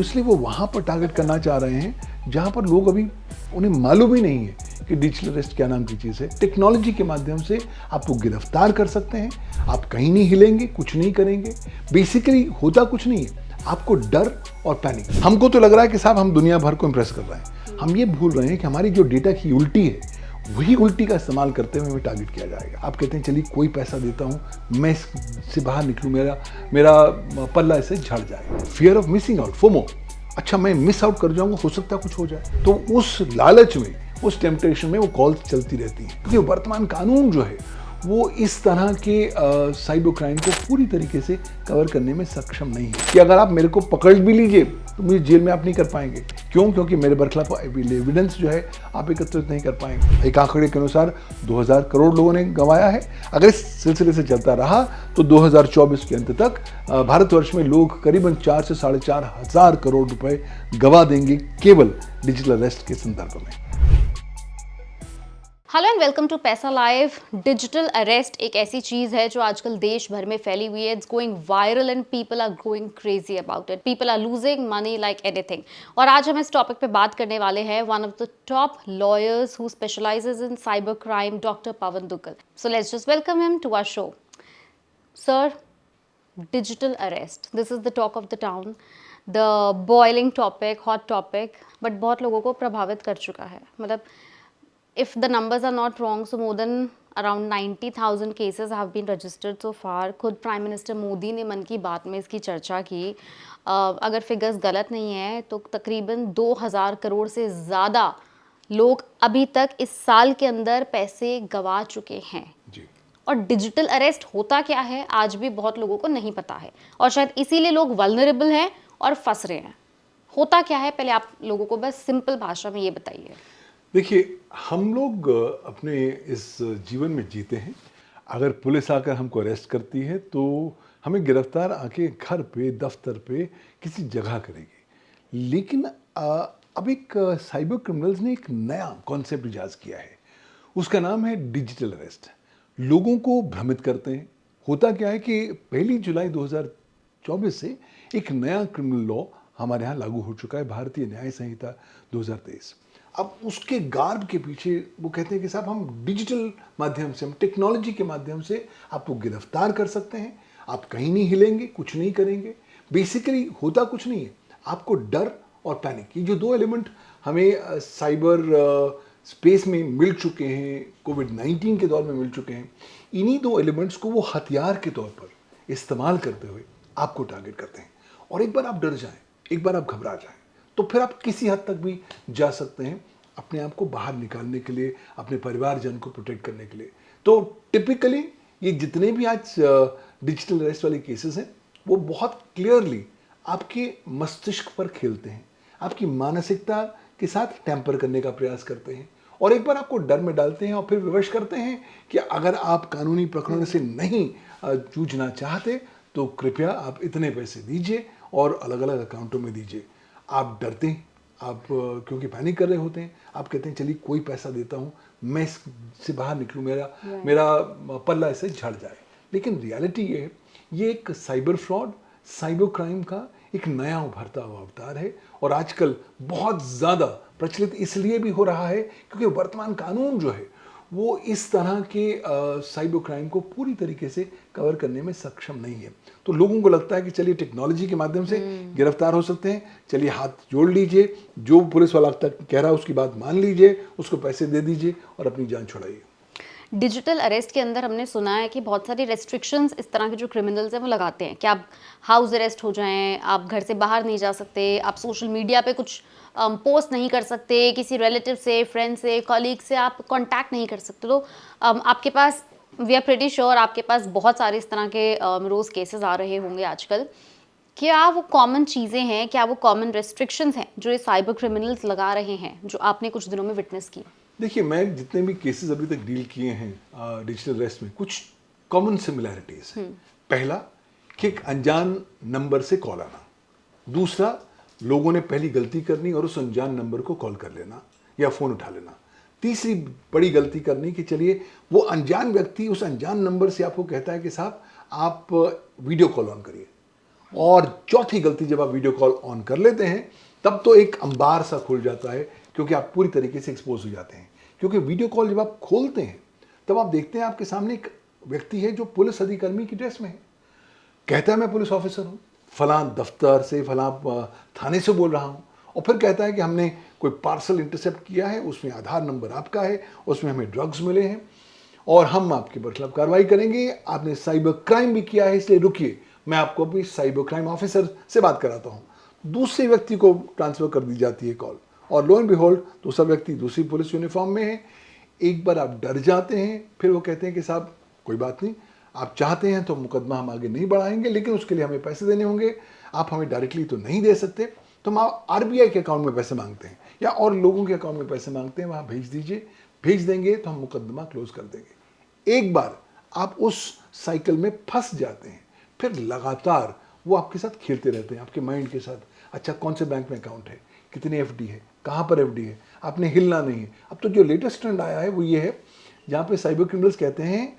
तो इसलिए वो वहाँ पर टारगेट करना चाह रहे हैं जहाँ पर लोग अभी उन्हें मालूम ही नहीं है कि डिजिटल अरेस्ट क्या नाम की चीज़ है। टेक्नोलॉजी के माध्यम से आपको गिरफ्तार कर सकते हैं, आप कहीं नहीं हिलेंगे, कुछ नहीं करेंगे। बेसिकली होता कुछ नहीं है, आपको डर और पैनिक। हमको तो लग रहा है कि साहब हम दुनिया भर को इम्प्रेस कर रहे हैं, हम ये भूल रहे हैं कि हमारी जो डेटा की उल्टी है वही उल्टी का इस्तेमाल करते हुए हमें टारगेट किया जाएगा। आप कहते हैं चलिए कोई पैसा देता हूँ, मैं इससे बाहर निकलूँ, मेरा पल्ला इससे झड़ जाएगा। Fear of missing out, FOMO, अच्छा मैं मिस आउट कर जाऊंगा, हो सकता है कुछ हो जाए। तो उस लालच में, उस टेम्पटेशन में वो कॉल्स चलती रहती हैं, क्योंकि वर्तमान कानून जो है वो इस तरह के साइबर क्राइम को पूरी तरीके से कवर करने में सक्षम नहीं है। कि अगर आप मेरे को पकड़ भी लीजिए तो मुझे जेल में आप नहीं कर पाएंगे। क्यों? क्योंकि मेरे बरखिलाफ एविडेंस जो है आप एकत्रित नहीं कर पाएंगे। एक आंकड़े के अनुसार 2000 करोड़ लोगों ने गंवाया है। अगर इस सिलसिले से चलता रहा तो 2024 के अंत तक भारतवर्ष में लोग करीबन 4 से 4.5 हजार करोड़ रुपए गंवा देंगे केवल डिजिटल अरेस्ट के संदर्भ में। हेलो एंड वेलकम टू पैसा लाइव। डिजिटल अरेस्ट एक ऐसी चीज है जो आजकल देश भर में फैली हुई है। It's going viral and people are going crazy about it. People are losing money like anything. और आज हम इस टॉपिक पे बात करने वाले हैं one of the top lawyers who specialises in cyber crime, doctor Pavan Duggal. So let's just welcome him to our show. Sir, digital arrest, this is the talk of the town, the boiling topic, hot topic, but बहुत लोगों को प्रभावित कर चुका है। मतलब if the numbers are not wrong, so more than around 90,000 cases have been registered so far। खुद prime minister Modi ने मन की बात में इसकी चर्चा की। अगर फिगर्स गलत नहीं है तो तकरीबन 2000 करोड़ से ज़्यादा लोग अभी तक इस साल के अंदर पैसे गंवा चुके हैं जी। और डिजिटल अरेस्ट होता क्या है आज भी बहुत लोगों को नहीं पता है, और शायद इसीलिए लोग वल्नरेबल हैं और फंस रहे हैं। होता क्या है, पहले आप लोगों को बस सिंपल भाषा में ये बताइए। देखिए, हम लोग अपने इस जीवन में जीते हैं। अगर पुलिस आकर हमको अरेस्ट करती है तो हमें गिरफ्तार आके घर पे, दफ्तर पे, किसी जगह करेगी। लेकिन अब एक साइबर क्रिमिनल्स ने एक नया कॉन्सेप्ट इजाज किया है, उसका नाम है डिजिटल अरेस्ट। लोगों को भ्रमित करते हैं। होता क्या है कि 1 जुलाई 2024 से एक नया क्रिमिनल लॉ हमारे यहाँ लागू हो चुका है, भारतीय न्याय संहिता 2023। अब उसके गार्ड के पीछे वो कहते हैं कि साहब हम डिजिटल माध्यम से, हम टेक्नोलॉजी के माध्यम से आपको गिरफ्तार कर सकते हैं, आप कहीं नहीं हिलेंगे, कुछ नहीं करेंगे। बेसिकली होता कुछ नहीं है, आपको डर और पैनिक, ये जो दो एलिमेंट हमें साइबर स्पेस में मिल चुके हैं, कोविड-19 के दौर में मिल चुके हैं, इन्हीं दो एलिमेंट्स को वो हथियार के तौर पर इस्तेमाल करते हुए आपको टारगेट करते हैं। और एक बार आप डर जाएं, एक बार आप घबरा जाएं, तो फिर आप किसी हद तक भी जा सकते हैं अपने आप को बाहर निकालने के लिए, अपने परिवारजन को प्रोटेक्ट करने के लिए। तो टिपिकली ये जितने भी आज डिजिटल अरेस्ट वाले केसेस हैं वो बहुत क्लियरली आपके मस्तिष्क पर खेलते हैं, आपकी मानसिकता के साथ टैंपर करने का प्रयास करते हैं और एक बार आपको डर में डालते हैं और फिर विवश करते हैं कि अगर आप कानूनी प्रकरण से नहीं जूझना चाहते तो कृपया आप इतने पैसे दीजिए और अलग अलग अकाउंटों में दीजिए। आप डरते हैं, आप क्योंकि पैनिक कर रहे होते हैं, आप कहते हैं चलिए कोई पैसा देता हूँ, मैं इससे बाहर निकलूँ, मेरा पल्ला इससे झड़ जाए। लेकिन रियलिटी ये है, ये एक साइबर फ्रॉड, साइबर क्राइम का एक नया उभरता हुआ अवतार है और आजकल बहुत ज़्यादा प्रचलित इसलिए भी हो रहा है क्योंकि वर्तमान कानून जो है वो इस तरह के साइबर क्राइम को पूरी तरीके से कवर करने में सक्षम नहीं है। तो लोगों को लगता है कि चलिए टेक्नोलॉजी के माध्यम से गिरफ्तार हो सकते हैं, चलिए हाथ जोड़ लीजिए, जो पुलिस वाला तक कह रहा है उसकी बात मान लीजिए, उसको पैसे दे दीजिए और अपनी जान छुड़ाइए। डिजिटल अरेस्ट के अंदर हमने सुना है कि बहुत सारी रेस्ट्रिक्शंस इस तरह के जो क्रिमिनल्स हैं वो लगाते हैं कि आप हाउस अरेस्ट हो जाएं, आप घर से बाहर नहीं जा सकते, आप सोशल मीडिया पे कुछ पोस्ट नहीं कर सकते, किसी रिलेटिव से, फ्रेंड से, कॉलीग से आप कांटेक्ट नहीं कर सकते। तो आपके पास, वी आर प्रीटी श्योर आपके पास बहुत सारे इस तरह के रोज़ केसेस आ रहे होंगे आजकल। क्या वो कॉमन चीज़ें हैं, क्या वो कॉमन रेस्ट्रिक्शंस हैं जो ये साइबर क्रिमिनल्स लगा रहे हैं जो आपने कुछ दिनों में विटनेस की? देखिए, मैं जितने भी केसेस अभी तक डील किए हैं डिजिटल अरेस्ट में, कुछ कॉमन सिमिलैरिटीज हैं। पहला कि एक अनजान नंबर से कॉल आना, दूसरा लोगों ने पहली गलती करनी और उस अनजान नंबर को कॉल कर लेना या फ़ोन उठा लेना, तीसरी बड़ी गलती करनी कि चलिए वो अनजान व्यक्ति उस अनजान नंबर से आपको कहता है कि साहब आप वीडियो कॉल ऑन करिए और चौथी गलती, जब आप वीडियो कॉल ऑन कर लेते हैं तब तो एक अंबार सा खुल जाता है, क्योंकि आप पूरी तरीके से एक्सपोज हो जाते हैं। क्योंकि वीडियो कॉल जब आप खोलते हैं तब आप देखते हैं आपके सामने एक व्यक्ति है जो पुलिस अधिकर्मी की ड्रेस में है, कहता है मैं पुलिस ऑफिसर हूँ, फलां दफ्तर से, फलां थाने से बोल रहा हूँ, और फिर कहता है कि हमने कोई पार्सल इंटरसेप्ट किया है, उसमें आधार नंबर आपका है, उसमें हमें ड्रग्स मिले हैं और हम आपके खिलाफ कार्रवाई करेंगे, आपने साइबर क्राइम भी किया है, इसलिए रुकिए, मैं आपको अभी साइबर क्राइम ऑफिसर से बात कराता हूँ। दूसरे व्यक्ति को ट्रांसफर कर दी जाती है कॉल, और लो एंड बिहोल्ड दूसरा व्यक्ति दूसरी पुलिस यूनिफॉर्म में है। एक बार आप डर जाते हैं, फिर वो कहते हैं कि साहब कोई बात नहीं, आप चाहते हैं तो मुकदमा हम आगे नहीं बढ़ाएंगे, लेकिन उसके लिए हमें पैसे देने होंगे, आप हमें डायरेक्टली तो नहीं दे सकते, तो हम आरबीआई के अकाउंट में पैसे मांगते हैं या और लोगों के अकाउंट में पैसे मांगते हैं, वहाँ भेज दीजिए, भेज देंगे तो हम मुकदमा क्लोज कर देंगे। एक बार आप उस साइकिल में फंस जाते हैं, फिर लगातार वो आपके साथ खेलते रहते हैं, आपके माइंड के साथ। अच्छा, कौन से बैंक में अकाउंट है, कितनी एफडी है, कहाँ पर एफडी है, आपने हिलना नहीं है। अब तो जो लेटेस्ट ट्रेंड आया है वो ये है, जहाँ पे साइबर क्रिमिनल्स कहते हैं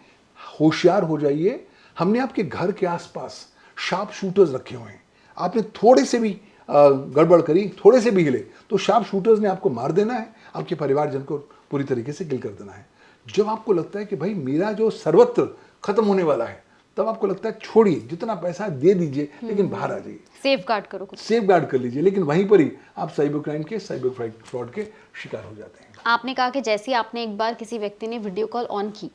होशियार हो जाइए, हमने आपके घर के आसपास शार्प शूटर्स रखे हुए हैं, आपने थोड़े से भी गड़बड़ करी, थोड़े से भी हिले तो शार्प शूटर्स ने आपको मार देना है, आपके परिवारजन को पूरी तरीके से किल कर देना है। जब आपको लगता है कि भाई मेरा जो सर्वत्र खत्म होने वाला है, तब आपको लगता है छोड़िए, जितना पैसा दे दीजिए, लेकिन बाहर आ जाइए, सेफ गार्ड करो खुद। सेफ गार्ड कर लीजिए, लेकिन वहीं पर ही आप साइबर क्राइम के, साइबर फ्रॉड के शिकार हो जाते हैं। आपने कहा कि जैसे आपने एक बार किसी व्यक्ति ने वीडियो कॉल ऑन की,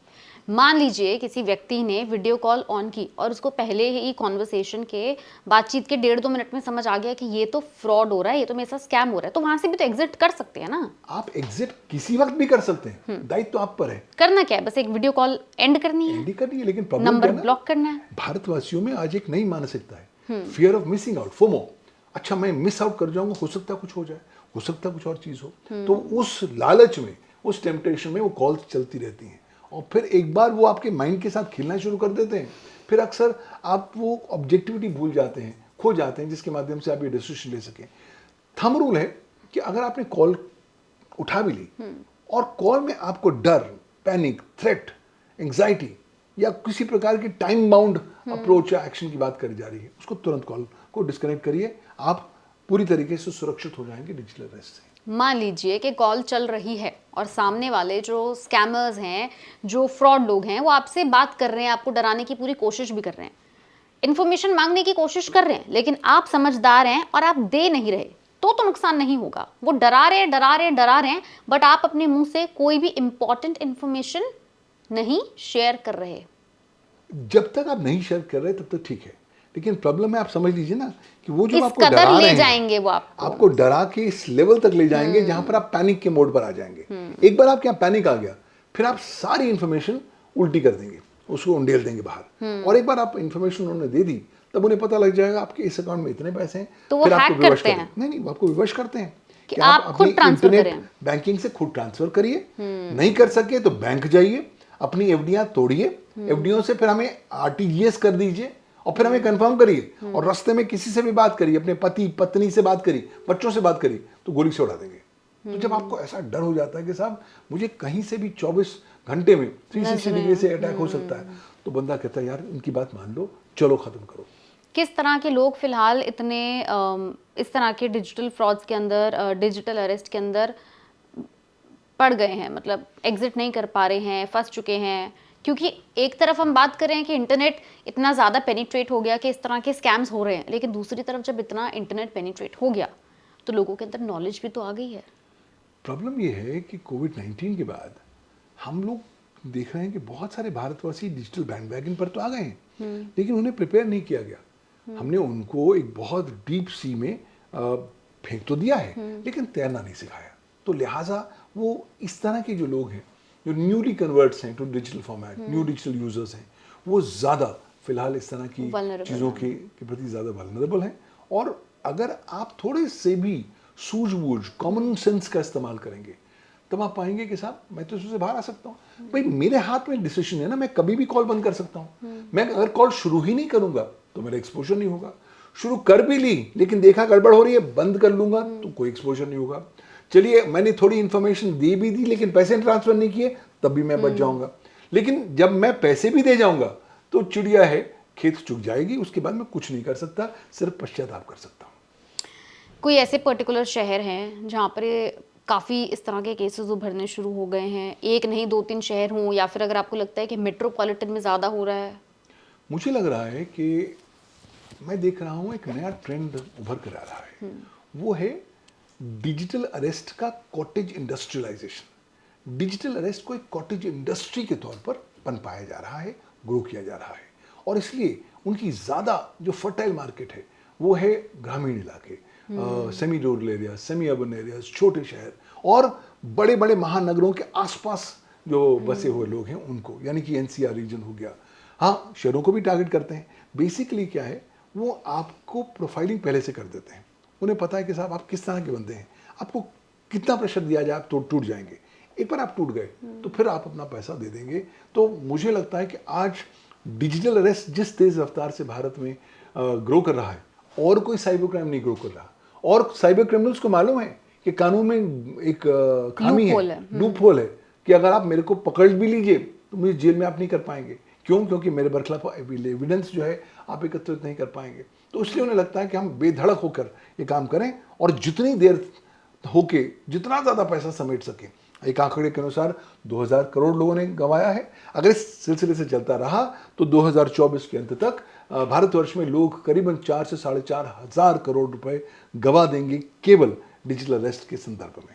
मान लीजिए किसी व्यक्ति ने वीडियो कॉल ऑन की और उसको पहले ही कॉन्वर्सेशन के, बातचीत के 1.5-2 मिनट में समझ आ गया कि ये तो फ्रॉड हो रहा है, ये तो मेरे साथ स्कैम हो रहा है, तो वहां से भी तो एग्जिट कर सकते हैं ना। आप एग्जिट किसी वक्त भी कर सकते हैं, दायित्व तो आप पर है। करना क्या है, बस एक वीडियो कॉल एंड करनी है, एंडी करनी है, लेकिन प्रॉब्लम नंबर ब्लॉक करना है। भारतवासियों में आज एक नई मानसिकता है, fear of missing out, FOMO. अच्छा, मैं मिस आउट कर जाऊंगा, हो सकता है कुछ हो जाए, हो सकता है कुछ और चीज हो, तो उस लालच में, उस टेम्पटेशन में वो कॉल्स चलती रहती हैं, और फिर एक बार वो आपके माइंड के साथ खेलना शुरू कर देते हैं, फिर अक्सर आप वो ऑब्जेक्टिविटी भूल जाते हैं, खो जाते हैं, जिसके माध्यम से आप ये डिसीजन ले सकें। थंब रूल है कि अगर आपने कॉल उठा भी ली और कॉल में आपको डर, पैनिक, थ्रेट, एंग्जाइटी या किसी प्रकार की टाइम बाउंड अप्रोच या एक्शन की बात करी जा रही है, उसको तुरंत कॉल को डिस्कनेक्ट करिए, आप पूरी तरीके से सुरक्षित हो जाएंगे डिजिटल अरेस्ट से। मान लीजिए कि कॉल चल रही है और सामने वाले जो स्कैमर्स हैं, जो फ्रॉड लोग हैं, वो आपसे बात कर रहे हैं, आपको डराने की पूरी कोशिश भी कर रहे हैं, इन्फॉर्मेशन मांगने की कोशिश कर रहे हैं, लेकिन आप समझदार हैं और आप दे नहीं रहे, तो नुकसान नहीं होगा। वो डरा रहे हैं, बट आप अपने मुंह से कोई भी इंपॉर्टेंट इंफॉर्मेशन नहीं शेयर कर रहे। जब तक आप नहीं शेयर कर रहे तब तक ठीक है, लेकिन प्रॉब्लम है, आप समझ लीजिए ना कि वो जो इस आपको कदर डरा ले रहे हैं, जाएंगे वो आपको डरा के इस लेवल तक ले जाएंगे जहां पर आप पैनिक के मोड पर आ जाएंगे। एक बार आपके यहाँ पैनिक आ गया, फिर आप सारी इंफॉर्मेशन उल्टी कर देंगे, उसको उंडेल देंगे बाहर, और एक बार आप इंफॉर्मेशन उन्होंने दे दी, तब उन्हें पता लग जाएगा आपके इस अकाउंट में इतने पैसे हैं, तो वो फिर आपको हैक विवश करते हैं। नहीं, वो आपको विवश करते हैं कि आप खुद ट्रांसफर इंटरनेट करें, बैंकिंग से खुद ट्रांसफर करिए, नहीं कर सके तो बैंक जाइए, अपनी एफडियां तोड़िए, एफडीओ से फिर हमें आरटीजीएस कर दीजिए, और फिर हमें कंफर्म करिए, और रास्ते में किसी से भी बात करिए, अपने पति पत्नी से बात करिए, बच्चों से बात करिए, तो गोली से उड़ा देंगे। तो जब आपको ऐसा डर हो जाता है कि साहब मुझे कहीं से भी 24 घंटे में 360 डिग्री से अटैक हो सकता है, तो बंदा कहता है यार इनकी बात मान लो, चलो खत्म करो। किस तरह के लोग फिलहाल इतने इस तरह के डिजिटल फ्रॉड्स के अंदर, डिजिटल अरेस्ट के अंदर पड़ गए हैं, मतलब एग्जिट नहीं कर पा रहे हैं, फंस चुके हैं? क्योंकि एक तरफ हम बात कर रहे हैं कि इंटरनेट इतना ज़्यादा पेनिट्रेट हो गया कि इस तरह के स्कैम्स हो रहे हैं, लेकिन दूसरी तरफ जब इतना इंटरनेट पेनिट्रेट हो गया तो लोगों के अंदर नॉलेज भी तो आ गई है। प्रॉब्लम ये है कि कोविड-19 के बाद हम लोग देख रहे हैं कि बहुत सारे भारतवासी डिजिटल बैंडवैगन पर तो आ गए हैं, लेकिन उन्हें प्रिपेयर नहीं किया गया। हमने उनको एक बहुत डीप सी में फेंक तो दिया है, लेकिन तैरना नहीं सिखाया। तो लिहाजा वो इस तरह के जो लोग हैं, जो न्यूली कन्वर्ट्स हैं to digital format, new digital users हैं, वो ज़्यादा फिलहाल इस तरह की चीज़ों के प्रति ज़्यादा वल्नरेबल हैं। और अगर आप थोड़े से भी सूझबूझ, कॉमन सेंस का इस्तेमाल करेंगे, तब आप पाएंगे कि साहब मैं तो इससे बाहर आ सकता हूँ। भाई मेरे हाथ में डिसीजन है ना, मैं कभी भी कॉल बंद कर सकता हूँ। मैं अगर कॉल शुरू ही नहीं करूँगा तो मेरा एक्सपोजर नहीं होगा। शुरू कर भी ली लेकिन देखा गड़बड़ हो रही है, बंद कर लूँगा तो कोई एक्सपोजर नहीं होगा। चलिए मैंने थोड़ी इन्फॉर्मेशन दे भी दी लेकिन पैसे ट्रांसफर नहीं किए, तब भी मैं बच जाऊँगा। लेकिन जब मैं पैसे भी दे जाऊँगा तो चिड़िया है खेत चुक जाएगी, उसके बाद मैं कुछ नहीं कर सकता, सिर्फ पश्चाताप कर सकता हूँ। कोई ऐसे पर्टिकुलर शहर हैं जहाँ पर काफ़ी इस तरह के केसेस उभरने शुरू हो गए हैं? एक नहीं 2-3 शहर हों, या फिर अगर आपको लगता है कि मेट्रोपॉलिटन में ज़्यादा हो रहा है? मुझे लग रहा है कि मैं देख रहा हूँ एक नया ट्रेंड उभर कर आ रहा है। वो है डिजिटल अरेस्ट का कॉटेज इंडस्ट्रियलाइजेशन। डिजिटल अरेस्ट को एक कॉटेज इंडस्ट्री के तौर पर पनपाया जा रहा है, ग्रो किया जा रहा है, और इसलिए उनकी ज़्यादा जो फर्टाइल मार्केट है वो है ग्रामीण इलाके, semi rural area, semi urban areas, छोटे शहर और बड़े बड़े महानगरों के आसपास जो बसे हुए लोग हैं उनको, यानी कि एनसीआर रीजन हो गया। हाँ, शहरों को भी टारगेट करते हैं। बेसिकली क्या है, वो आपको प्रोफाइलिंग पहले से कर देते हैं। उन्हें पता है कि साहब आप किस तरह के बंदे हैं, आपको कितना प्रेशर दिया जाए आप टूट जाएंगे। एक बार आप टूट गए तो फिर आप अपना पैसा दे देंगे। तो मुझे लगता है कि आज डिजिटल अरेस्ट जिस तेज रफ्तार से भारत में ग्रो कर रहा है, और कोई साइबर क्राइम नहीं ग्रो कर रहा। और साइबर क्रिमिनल्स को मालूम है कि कानून में एक खामी Loophole है, है। लूप होल है, कि अगर आप मेरे को पकड़ भी लीजिए तो मुझे जेल में आप नहीं कर पाएंगे। क्यों? क्योंकि मेरे बरखिलाफ एविडेंस जो है आप एकत्रित नहीं कर पाएंगे। तो इसलिए उन्हें लगता है कि हम बेधड़क होकर ये काम करें और जितनी देर होके जितना ज़्यादा पैसा समेट सकें। एक आंकड़े के अनुसार 2000 करोड़ लोगों ने गंवाया है। अगर इस सिलसिले से चलता रहा तो 2024 के अंत तक भारतवर्ष में लोग करीबन 4 से 4.5 हजार करोड़ रुपए गंवा देंगे केवल डिजिटल अरेस्ट के संदर्भ में।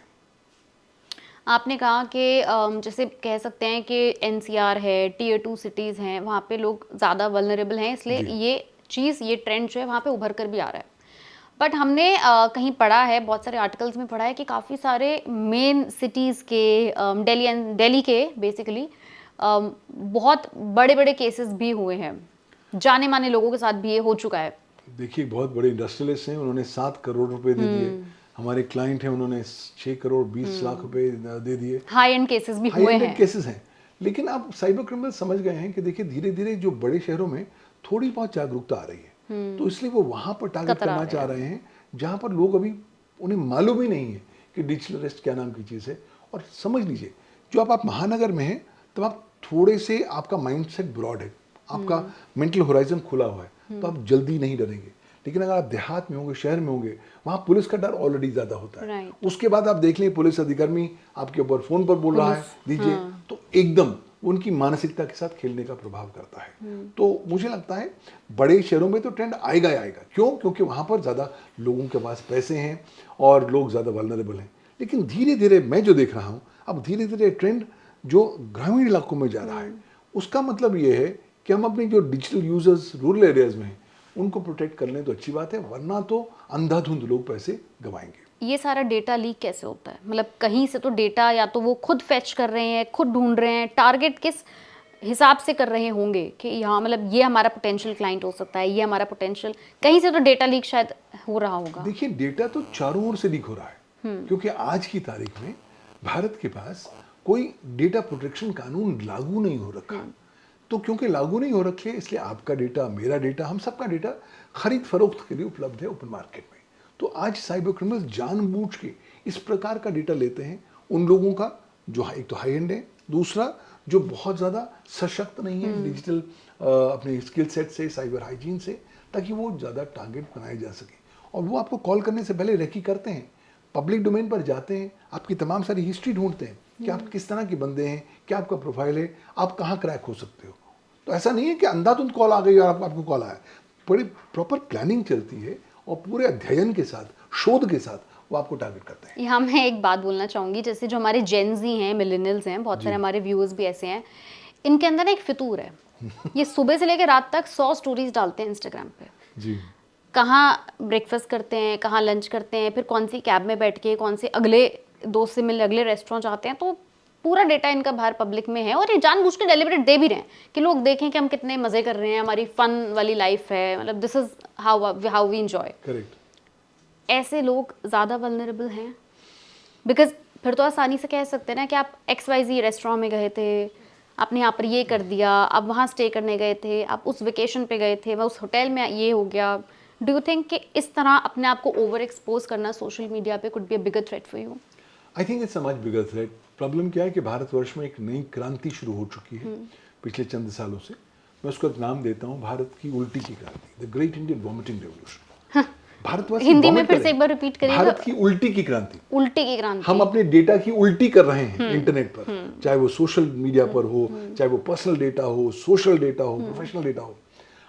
आपने कहा कि जैसे कह सकते हैं कि एनसीआर है, टियर 2 सिटीज़ हैं, वहाँ पे लोग ज़्यादा वल्नरेबल हैं, इसलिए जी। ये चीज़, ये ट्रेंड जो है वहाँ पे उभर कर भी आ रहा है। बट हमने कहीं पढ़ा है, बहुत सारे आर्टिकल्स में पढ़ा है कि काफ़ी सारे मेन सिटीज़ के, दिल्ली के बेसिकली बहुत बड़े-बड़े केसेस भी हुए हैं। जाने-माने लोगों के साथ भी ये हो चुका है। देखिए, बहुत बड़े इंडस्ट्रियलिस्ट हैं, उन्होंने 7 करोड़ रुपए दे दिए। हमारे क्लाइंट हैं, उन्होंने 6 करोड़ 20 लाख रुपए दे दिए। हाई एंड केसेस भी हाई हुए एंडेड हैं। केसेस हैं। लेकिन अब साइबर क्रिमिनल समझ गए हैं कि देखिए धीरे धीरे जो बड़े शहरों में थोड़ी बहुत जागरूकता आ रही है, तो इसलिए वो वहां पर टारगेट कतरा करना रहे चाह हैं। रहे हैं जहां पर लोग अभी उन्हें मालूम ही नहीं है कि डिजिटल अरेस्ट क्या नाम की चीज़ है। और समझ लीजिए, जो आप महानगर में हैं तब आप थोड़े से, आपका माइंडसेट ब्रॉड है, आपका मेंटल होराइजन खुला हुआ है, तो आप जल्दी नहीं डरेंगे। लेकिन अगर आप देहात में होंगे, शहर में होंगे, वहाँ पुलिस का डर ऑलरेडी ज़्यादा होता है। राइट। उसके बाद आप देख लें पुलिस अधिकारी आपके ऊपर फ़ोन पर बोल रहा है दीजिए, तो एकदम उनकी मानसिकता के साथ खेलने का प्रभाव करता है। तो मुझे लगता है बड़े शहरों में तो ट्रेंड आएगा ही आएगा। क्यों? क्योंकि वहाँ पर ज़्यादा लोगों के पास पैसे हैं और लोग ज़्यादा वल्नरेबल हैं। लेकिन धीरे धीरे मैं जो देख रहा हूँ, अब धीरे धीरे ट्रेंड जो ग्रामीण इलाकों में जा रहा है, उसका मतलब ये है कि हम अपनी जो डिजिटल यूजर्स रूरल एरियाज में हैं उनको प्रोटेक्ट कर लें तो अच्छी बात है, वरना तो अंधाधुंध लोग पैसे गंवाएंगे। ये सारा डेटा लीक कैसे होता है? मतलब कहीं से तो डेटा या तो वो खुद फेच कर रहे हैं, खुद ढूंढ रहे हैं, टारगेट किस हिसाब से कर रहे होंगे कि यहाँ मतलब ये हमारा पोटेंशियल क्लाइंट हो सकता है, ये हमारा पोटेंशियल, कहीं से तो डेटा लीक शायद हो रहा होगा। देखिए, डेटा तो चारों ओर से लीक हो रहा है, क्योंकि आज की तारीख में भारत के पास कोई डेटा प्रोटेक्शन कानून लागू नहीं हो रखा। तो क्योंकि लागू नहीं हो रखे, इसलिए आपका डेटा, मेरा डेटा, हम सबका डेटा खरीद फरोख्त के लिए उपलब्ध है ओपन मार्केट में। तो आज साइबर क्रिमिनल जानबूझ के इस प्रकार का डेटा लेते हैं उन लोगों का जो एक तो हाई एंड है, दूसरा जो बहुत ज़्यादा सशक्त नहीं है डिजिटल अपने स्किल सेट से, साइबर हाइजीन से, ताकि वो ज़्यादा टारगेट बनाए जा सके। और वो आपको कॉल करने से पहले रेकी करते हैं, पब्लिक डोमेन पर जाते हैं, आपकी तमाम सारी हिस्ट्री ढूंढते हैं कि आप किस तरह के बंदे हैं, क्या आपका प्रोफाइल है, आप कहाँ क्रैक हो सकते हो। तो ऐसा नहीं है कि अंधाधुंध कॉल आ गई और आपको कॉल आया। बड़ी प्रॉपर प्लानिंग चलती है और पूरे अध्ययन के साथ, शोध के साथ वो आपको टारगेट करते हैं। यहाँ मैं एक बात बोलना चाहूँगी, जैसे जो हमारे जेनजी हैं, मिलेनियल्स हैं, बहुत सारे हमारे व्यूअर्स भी ऐसे हैं, इनके अंदर ना एक फितूर है। ये सुबह से लेकर रात तक 100 स्टोरीज डालते हैं इंस्टाग्राम पे। जी। कहाँ ब्रेकफास्ट करते हैं, कहाँ लंच करते हैं, फिर कौन सी कैब में बैठ के, कौन से अगले दोस्त से मिलने अगले रेस्टोरेंट जाते हैं। तो पूरा डेटा इनका बाहर पब्लिक में है और ये जानबूझ के डेलिबरेट दे भी रहे हैं कि लोग देखें कि हम कितने मज़े कर रहे हैं, हमारी फन वाली लाइफ है, मतलब this is how we enjoy. Correct. ऐसे लोग ज़्यादा वल्नरेबल हैं? बिकॉज फिर तो आसानी से कह सकते हैं ना कि आप XYZ रेस्टोरेंट में गए थे, आपने यहाँ पर ये कर दिया, आप वहाँ स्टे करने गए थे, आप उस वेकेशन पे गए थे, वह उस होटल में ये हो गया। डू यू थिंक कि इस तरह अपने आप को ओवर एक्सपोज करना सोशल मीडिया पे could be a bigger threat for you? I think it's a much bigger threat. Problem क्या है कि भारतवर्ष में एक नई क्रांति शुरू हो चुकी है पिछले चंद सालों से। मैं उसको एक नाम देता हूँ, भारत की उल्टी की क्रांति, the great Indian vomiting revolution. भारतवासी हिंदी में vomit फिर कर से रहे एक बार हैं। रिपीट करिएगा। भारत की उल्टी की क्रांति। उल्टी की क्रांति। हम अपने डेटा की उल्टी कर रहे हैं इंटरनेट पर, चाहे वो सोशल मीडिया पर हो, चाहे वो पर्सनल डेटा हो, सोशल डेटा हो, प्रोफेशनल डेटा हो।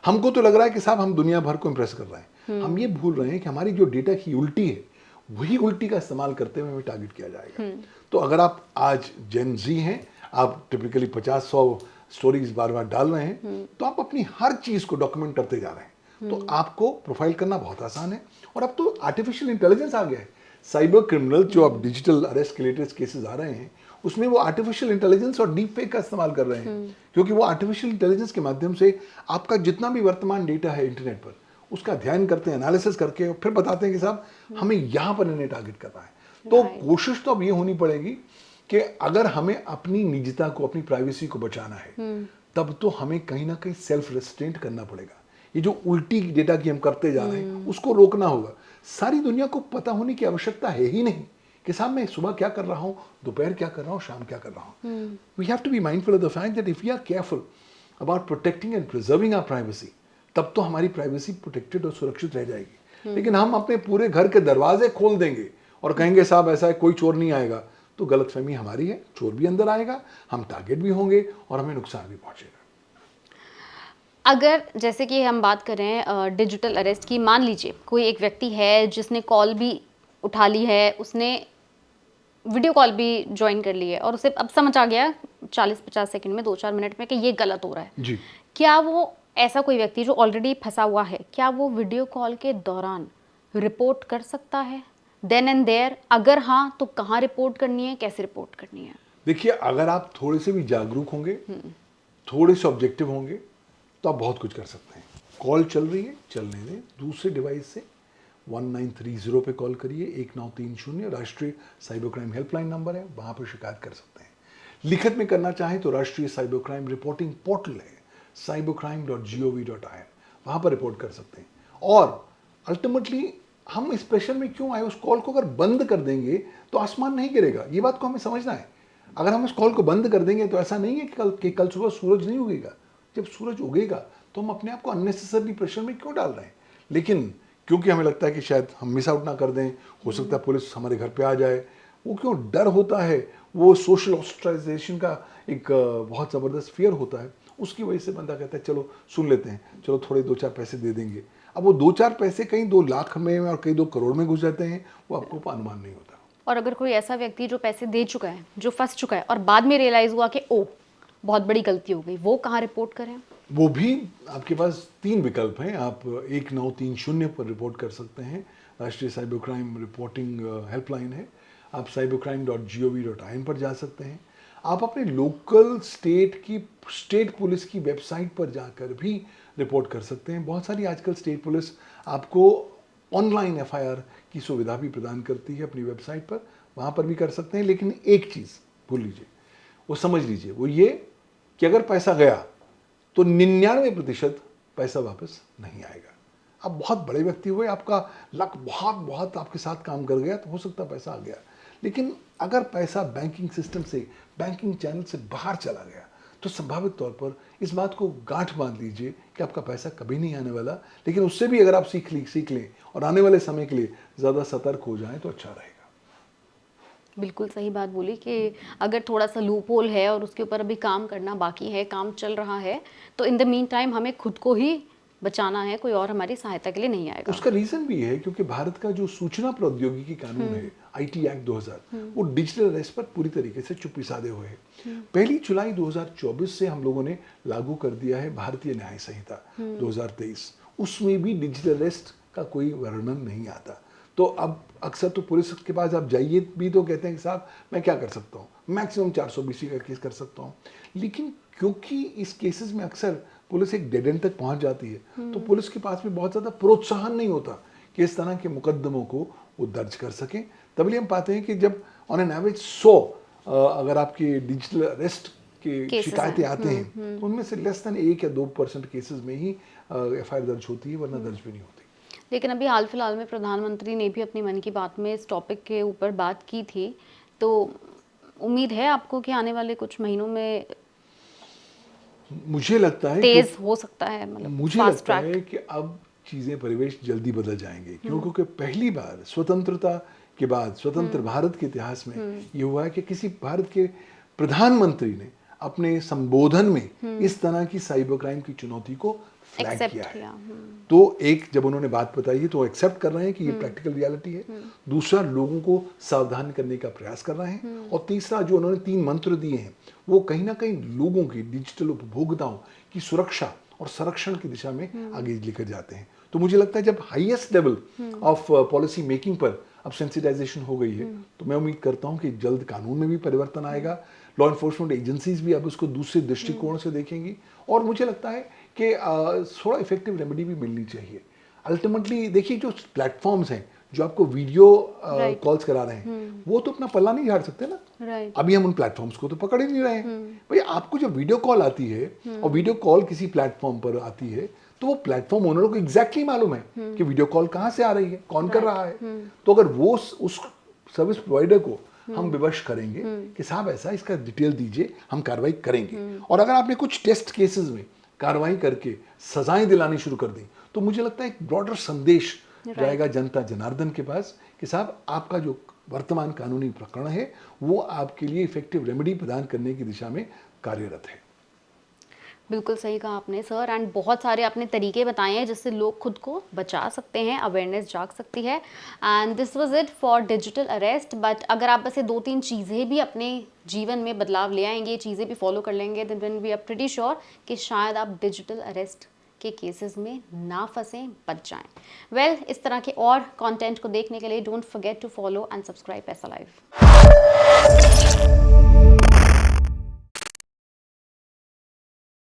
हमको तो लग रहा है कि साहब हम दुनिया भर को इंप्रेस कर रहे हैं। हम ये भूल रहे हैं कि हमारी जो डेटा की उल्टी है, वही उल्टी का इस्तेमाल करते हुए हमें टारगेट किया जाएगा। तो अगर आप आज जेन जी हैं, आप टिपिकली 50-100 स्टोरीज बार बार डाल रहे हैं, तो आप अपनी हर चीज को डॉक्यूमेंट करते जा रहे हैं। तो आपको प्रोफाइल करना बहुत आसान है। और अब तो आर्टिफिशियल इंटेलिजेंस आ गया है। साइबर क्रिमिनल जो अब डिजिटल अरेस्ट के लेटेस्ट केसेस आ रहे हैं, उसमें वो आर्टिफिशियल इंटेलिजेंस और डीप फेक का इस्तेमाल कर रहे हैं। क्योंकि वो आर्टिफिशियल इंटेलिजेंस के माध्यम से आपका जितना भी वर्तमान डेटा है इंटरनेट पर, उसका अध्ययन करते हैं, एनालिसिस करके, और फिर बताते हैं कि साहब हमें यहाँ पर इन्हें टारगेट करना है। तो कोशिश तो अब ये होनी पड़ेगी कि अगर हमें अपनी निजता को, अपनी प्राइवेसी को बचाना है, तब तो हमें कहीं ना कहीं सेल्फ रेस्ट्रेंट करना पड़ेगा। ये जो उल्टी डेटा की हम करते जा रहे हैं, उसको रोकना होगा। सारी दुनिया को पता होने की आवश्यकता है ही नहीं कि साहब मैं सुबह क्या कर रहा हूँ, दोपहर क्या कर रहा हूँ, शाम क्या कर रहा हूँ। We have to be mindful of the fact that if we are careful about protecting and preserving our privacy, तब तो हमारी प्राइवेसी प्रोटेक्टेड और सुरक्षित रह जाएगी। लेकिन हम अपने पूरे घर के दरवाजे खोल देंगे और कहेंगे साहब ऐसा है, कोई चोर नहीं आएगा, तो गलतफहमी हमारी है, चोर भी अंदर आएगा, हम टारगेट भी होंगे और हमें नुकसान भी पहुंचेगा। अगर जैसे कि हम बात कर रहे हैं डिजिटल अरेस्ट की, मान लीजिए कोई एक व्यक्ति है जिसने कॉल भी उठा ली है, उसने वीडियो कॉल भी ज्वाइन कर ली है और उसे अब समझ आ गया 40-50 सेकंड में, 2-4 मिनट में कि ये गलत हो रहा है। जी, क्या वो ऐसा कोई व्यक्ति जो ऑलरेडी फंसा हुआ है, क्या वो वीडियो कॉल के दौरान रिपोर्ट कर सकता है देन एंड देयर? अगर हाँ, तो कहाँ रिपोर्ट करनी है, कैसे रिपोर्ट करनी है? देखिए अगर आप थोड़े से भी जागरूक होंगे, थोड़े से ऑब्जेक्टिव होंगे, तो आप बहुत कुछ कर सकते हैं। कॉल चल रही है, चलने दें। दूसरे डिवाइस से 1930 पे कॉल करिए, 1930 राष्ट्रीय साइबर क्राइम हेल्पलाइन नंबर है, वहाँ पर शिकायत कर सकते हैं। लिखित में करना चाहें तो राष्ट्रीय साइबर क्राइम रिपोर्टिंग पोर्टल है, cybercrime.gov.in, वहाँ पर रिपोर्ट कर सकते हैं। और अल्टीमेटली हम इस प्रेशर में क्यों आए? उस कॉल को अगर बंद कर देंगे तो आसमान नहीं गिरेगा, ये बात को हमें समझना है। अगर हम इस कॉल को बंद कर देंगे तो ऐसा नहीं है कि कल सुबह सूरज नहीं उगेगा। जब सूरज उगेगा तो हम अपने आप को अननेसेसरी प्रेशर में क्यों डाल रहे हैं? लेकिन क्योंकि हमें लगता है कि शायद हम मिस आउट ना कर दें, हो सकता है पुलिस हमारे घर पे आ जाए, वो क्यों डर होता है, वो सोशल ऑस्ट्राइजेशन का एक बहुत ज़बरदस्त फियर होता है, उसकी वजह से बंदा कहता है चलो सुन लेते हैं, चलो थोड़े 2-4 पैसे दे देंगे। अब वो 2-4 पैसे कहीं 2 लाख में और कहीं 2 करोड़ में घुस जाते हैं, वो आपको अनुमान नहीं होता। और अगर कोई ऐसा व्यक्ति जो पैसे दे चुका है, जो फंस चुका है और बाद में रियलाइज हुआ कि ओ बहुत बड़ी गलती हो गई, वो कहाँ रिपोर्ट करें? वो भी आपके पास 3 विकल्प हैं। आप 1930 पर रिपोर्ट कर सकते हैं, राष्ट्रीय साइबर क्राइम रिपोर्टिंग हेल्पलाइन है। आप cybercrime.gov.in पर जा सकते हैं। आप अपने लोकल स्टेट पुलिस की वेबसाइट पर जाकर भी रिपोर्ट कर सकते हैं। बहुत सारी आजकल स्टेट पुलिस आपको ऑनलाइन एफआईआर की सुविधा भी प्रदान करती है अपनी वेबसाइट पर, वहाँ पर भी कर सकते हैं। लेकिन एक चीज़ भूल लीजिए, वो समझ लीजिए, वो ये कि अगर पैसा गया तो 99% पैसा वापस नहीं आएगा। आप बहुत बड़े व्यक्ति हुए, आपका लक बहुत आपके साथ काम कर गया, तो हो सकता है पैसा आ गया। लेकिन अगर पैसा बैंकिंग सिस्टम से, बैंकिंग चैनल से बाहर चला गया, तो संभावित तौर पर इस बात को गांठ बांध लीजिए कि आपका पैसा कभी नहीं आने वाला। लेकिन उससे भी अगर आप सीख लें और आने वाले समय के लिए ज़्यादा सतर्क हो जाएं तो अच्छा रहेगा। बिल्कुल सही बात बोली कि अगर थोड़ा सा लूप होल है और उसके ऊपर अभी काम करना बाकी है, काम चल रहा है, तो इन द मीन टाइम हमें खुद को ही बचाना है, कोई और हमारी सहायता के लिए नहीं आएगा। उसका रीजन भी है क्योंकि भारत का जो सूचना प्रौद्योगिकी कानून है, आईटी एक्ट 2000, वो डिजिटल अरेस्ट पर पूरी तरीके से चुप्पी साधे हुए है। 1 जुलाई 2024 से हम लोगों ने लागू कर दिया है भारतीय न्याय संहिता 2023। उसमें भी डिजिटल अरेस्ट का कोई वर्णन नहीं आता। तो अब अक्सर तो पुलिस के पास आप जाइए भी तो कहते हैं कि साहब मैं क्या कर सकता हूँ, मैक्सिमम 420 का केस कर सकता हूँ। लेकिन क्योंकि इस केसेस में अक्सर पुलिस एक डेड एंड तक पहुंच जाती है, तो पुलिस के पास में बहुत ज़्यादा प्रोत्साहन नहीं होता कि इस तरह के मुकदमों को वो दर्ज कर सकें। तभी हम पाते हैं कि जब ऑन एन एवरेज 100 अगर आपके डिजिटल अरेस्ट के शिकायतें आते हैं, तो उनमें से लेस देन 1 या 2% केसेस में ही एफआईआर दर्ज होती है, वरना दर्ज भी नहीं होती। लेकिन अभी हाल फिलहाल में प्रधानमंत्री ने भी अपनी मन की बात में इस टॉपिक के ऊपर बात की थी, तो उम्मीद है आपको कि आने वाले कुछ महीनों में मुझे लगता है तेज हो सकता है, मतलब मुझे फास्ट लगता ट्रैक। है कि अब चीज़ें परिवेश जल्दी बदल जाएंगे, क्योंकि पहली बार स्वतंत्रता के बाद स्वतंत्र भारत के इतिहास में ये हुआ है कि किसी भारत के प्रधानमंत्री ने अपने संबोधन में इस तरह की साइबर क्राइम की चुनौती को फ्लैग एक्सेप्ट किया है। किया। तो एक जब उन्होंने बात बताई है तो एक्सेप्ट कर रहे हैं कि ये प्रैक्टिकल रियलिटी है। दूसरा, लोगों को सावधान करने का प्रयास कर रहे हैं। और तीसरा, जो उन्होंने 3 मंत्र दिए हैं वो कहीं ना कहीं लोगों की, डिजिटल उपभोक्ताओं की सुरक्षा और संरक्षण की दिशा में आगे लेकर जाते हैं। तो मुझे लगता है जब highest level of policy making पर अब सेंसिटाइजेशन हो गई है तो मैं उम्मीद करता हूं कि जल्द कानून में भी परिवर्तन आएगा। लॉ एनफोर्समेंट एजेंसीज भी अब उसको दूसरे दृष्टिकोण से देखेंगी और मुझे लगता है कि थोड़ा इफेक्टिव रेमेडी भी मिलनी चाहिए। अल्टीमेटली देखिए, जो प्लेटफॉर्म्स हैं जो आपको वीडियो Right. कॉल्स करा रहे हैं वो तो अपना पल्ला नहीं झाड़ सकते ना। राइट। अभी हम उन प्लेटफॉर्म्स को तो पकड़ ही नहीं रहे हैं। भाई, आपको जब वीडियो कॉल आती है और वीडियो कॉल किसी प्लेटफॉर्म पर आती है तो वो प्लेटफॉर्म ओनर को एग्जैक्टली मालूम है कि वीडियो कॉल कहाँ से आ रही है, कौन कर रहा है। तो अगर वो उस सर्विस प्रोवाइडर को हम विवश करेंगे कि साहब ऐसा, इसका डिटेल दीजिए, हम कार्रवाई करेंगे। और अगर आपने कुछ टेस्ट केसेस में कार्रवाई करके सजाएं दिलानी शुरू कर दी तो मुझे लगता है एक ब्रॉडर संदेश जाएगा जनता जनार्दन के पास कि साहब, आपका जो वर्तमान कानूनी प्रकरण है वो आपके लिए इफेक्टिव रेमेडी प्रदान करने की दिशा में कार्यरत है। बिल्कुल सही कहा आपने सर, एंड बहुत सारे आपने तरीके बताए हैं जिससे लोग खुद को बचा सकते हैं, अवेयरनेस जाग सकती है। And this was it for digital arrest. But अगर आप बस ये 2-3 चीज़ें भी अपने जीवन में बदलाव ले आएंगे, चीज़ें भी फॉलो कर लेंगे, then we are pretty sure कि शायद आप डिजिटल अरेस्ट के केसेस में ना फंसें, बच जाएं। वेल, इस तरह के और कंटेंट को देखने के लिए don't forget to follow and subscribe पैसा लाइव।